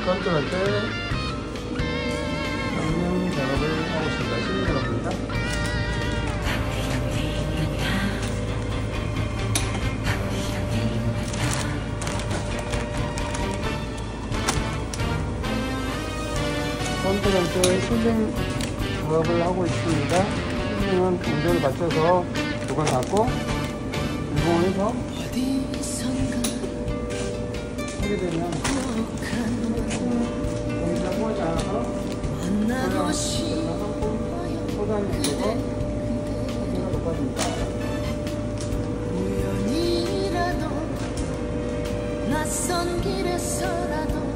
컨트롤 때 성능 작업을 하고 있습니다. 시동 작업입니다. 컨트롤 때 실링 작업을 하고 있습니다. 실링은 온도를 맞춰서 보관하고 이동을 해서 하게 되면 공기가 통하지 않아서 소단이 있어서 소리가 높아집니다. 우연이라도 낯선 길에서라도